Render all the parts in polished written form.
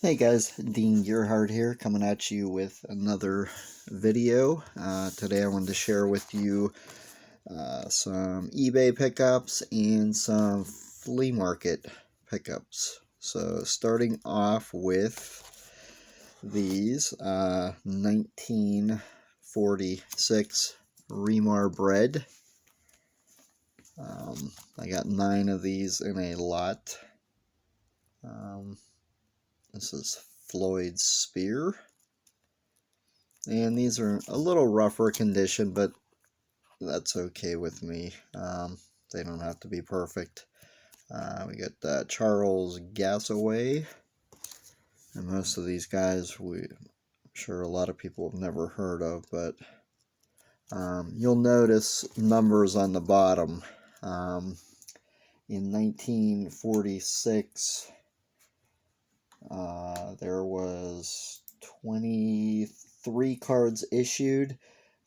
Hey guys, Dean Gearhart here, coming at you with another video. Today I wanted to share with you some eBay pickups and some flea market pickups. So starting off with these 1946 Remar bread. I got 9 of these in a lot. This is Floyd's Spear. And these are a little rougher condition, but that's okay with me. They don't have to be perfect. We got Charles Gasaway. And most of these guys, I'm sure a lot of people have never heard of, but you'll notice numbers on the bottom. In 1946, there was 23 cards issued,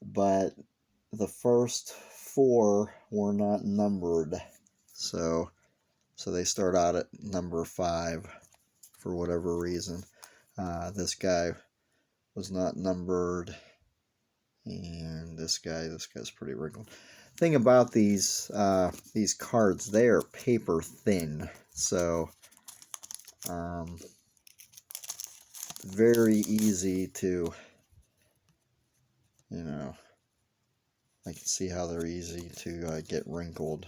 but the first 4 were not numbered. So they start out at number 5 for whatever reason. This guy was not numbered, and this guy's pretty wrinkled. Thing about these cards, they are paper thin, so very easy to, I can see how they're easy to get wrinkled.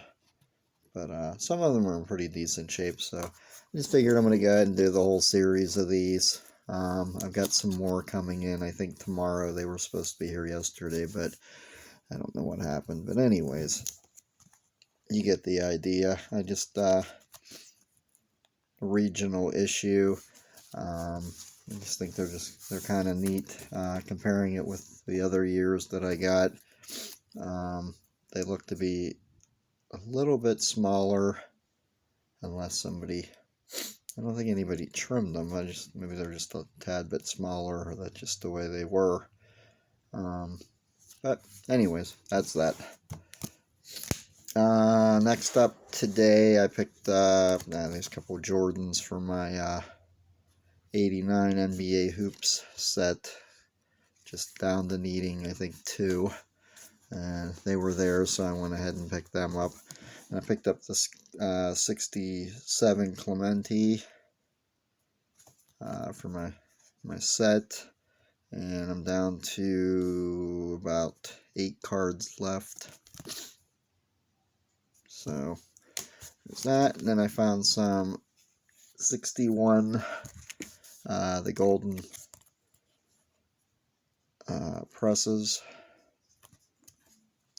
But some of them are in pretty decent shape, so I just figured I'm going to go ahead and do the whole series of these. I've got some more coming in, I think tomorrow. They were supposed to be here yesterday, but I don't know what happened. But anyways, you get the idea. I just, regional issue. I just think they're kind of neat, comparing it with the other years that I got. They look to be a little bit smaller, unless I don't think anybody trimmed them. Maybe they're just a tad bit smaller, or that's just the way they were. But anyways, that's that. Next up today, I picked these couple Jordans for my 89 NBA hoops set. Just down to needing, I think, 2. And they were there, so I went ahead and picked them up. And I picked up this 67 Clementi for my set. And I'm down to about 8 cards left. So there's that. And then I found some 61, the golden presses.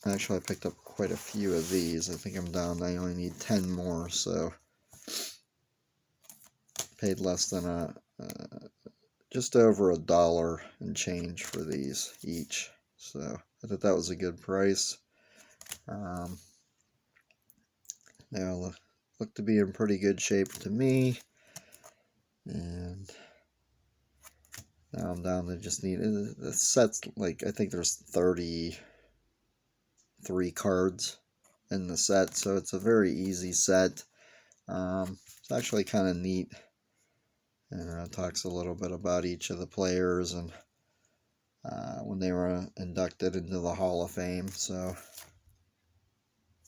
Actually, I picked up quite a few of these. I think I'm down. I only need 10 more, so paid less than just over $1 and change for these each. So I thought that was a good price. They all look to be in pretty good shape to me. And now I'm down to just need the set's like, I think there's 33 cards in the set, so it's a very easy set. It's actually kind of neat, and it talks a little bit about each of the players and when they were inducted into the Hall of Fame, so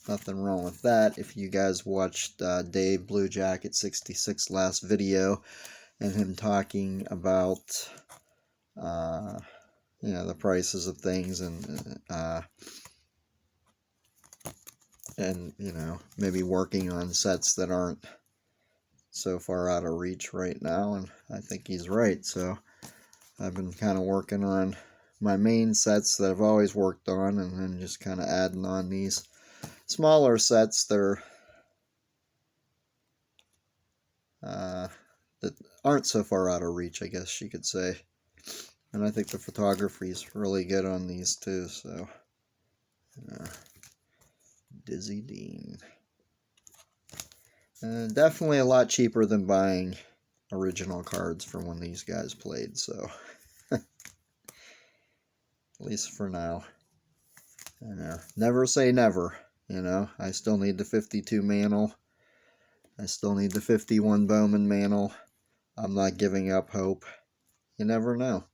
nothing wrong with that. If you guys watched Dave Blue Jacket 66 last video and him talking about the prices of things and maybe working on sets that aren't so far out of reach right now, and I think he's right. So I've been kind of working on my main sets that I've always worked on, and then just kind of adding on these smaller sets that aren't so far out of reach, I guess you could say. And I think the photography is really good on these too, so Dizzy Dean. Definitely a lot cheaper than buying original cards from when these guys played, so at least for now. Never say never, I still need the 52 Mantle. I still need the 51 Bowman Mantle. I'm not giving up hope. You never know.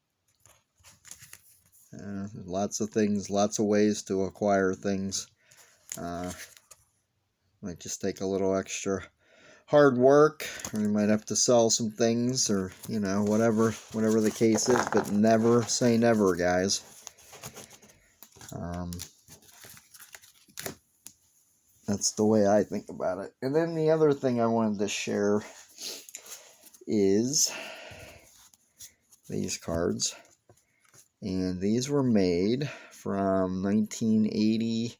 Lots of things, lots of ways to acquire things. Might just take a little extra hard work, or you might have to sell some things, or whatever the case is. But never say never, guys. That's the way I think about it. And then the other thing I wanted to share is these cards. And these were made from 1980,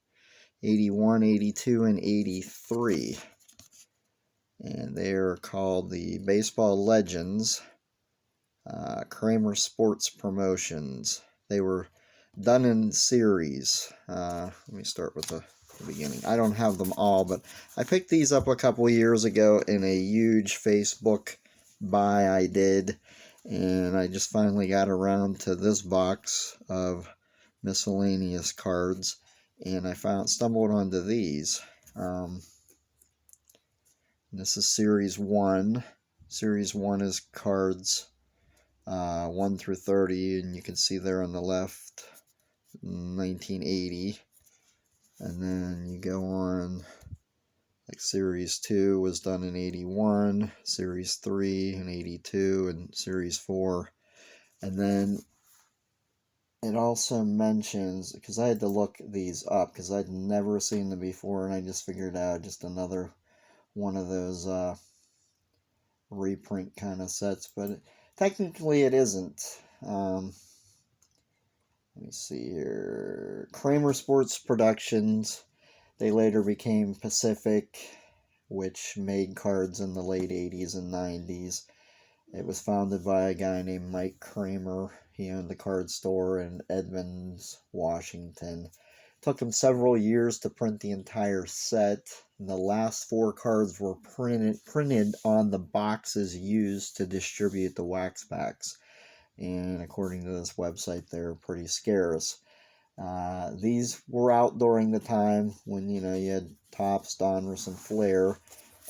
81, 82, and 83. And they are called the Baseball Legends Kramer Sports Promotions. They were done in series. Let me start with the beginning. I don't have them all, but I picked these up a couple years ago in a huge Facebook buy I did, and I just finally got around to this box of miscellaneous cards, and I stumbled onto these. This is Series 1. Series 1 is cards 1 through 30, and you can see there on the left 1980. And then you go on, like Series 2 was done in 81, Series 3 in 82, and Series 4. And then it also mentions, because I had to look these up because I'd never seen them before, and I just figured out just another one of those reprint kind of sets, but technically it isn't. Let me see here. Kramer Sports Productions. They later became Pacific, which made cards in the late 80s and 90s. It was founded by a guy named Mike Kramer. He owned a card store in Edmonds, Washington. It took him several years to print the entire set. And the last 4 cards were printed on the boxes used to distribute the wax packs. And according to this website, they're pretty scarce. These were out during the time when you had Topps, Donruss, and Flair,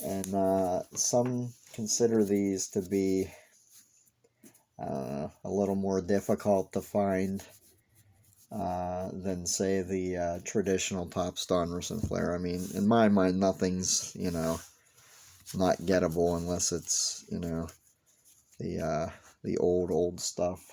and some consider these to be a little more difficult to find than, say, the traditional Topps, Donruss, and Flair. I mean, in my mind, nothing's not gettable unless it's the old stuff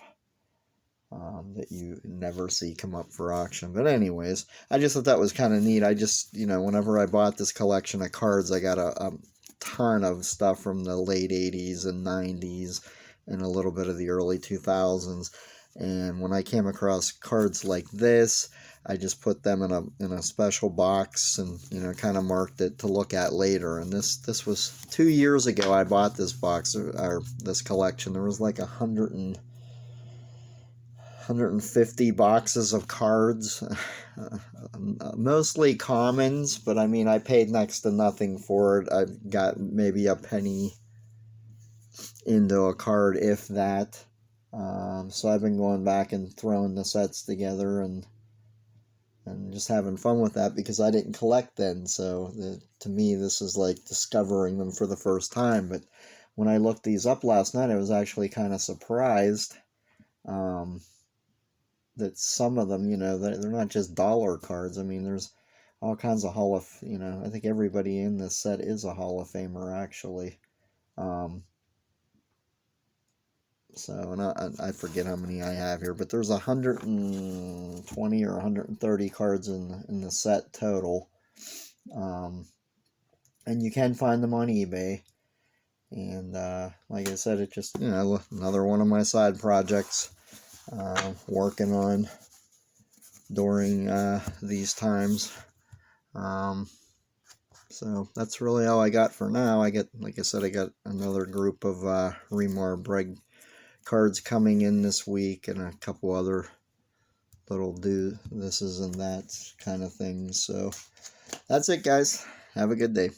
that you never see come up for auction. But anyways, I just thought that was kind of neat. I just, whenever I bought this collection of cards, I got a ton of stuff from the late 80s and 90s and a little bit of the early 2000s. And when I came across cards like this, I just put them in a special box and kind of marked it to look at later. And this was 2 years ago I bought this box, or this collection. There was like 150 boxes of cards, mostly commons, but I mean, I paid next to nothing for it. I got maybe a penny into a card, if that. So I've been going back and throwing the sets together and just having fun with that, because I didn't collect then. So to me, this is like discovering them for the first time. But when I looked these up last night, I was actually kind of surprised that some of them, they're not just dollar cards. I mean, there's all kinds of I think everybody in this set is a Hall of Famer, actually. So, and I forget how many I have here, but there's 120 or 130 cards in the set total. And you can find them on eBay. And like I said, it just, another one of my side projects working on during these times. So that's really all I got for now. Like I said, I got another group of Remar Breg cards coming in this week, and a couple other little thises and that's kind of things. So that's it, guys. Have a good day.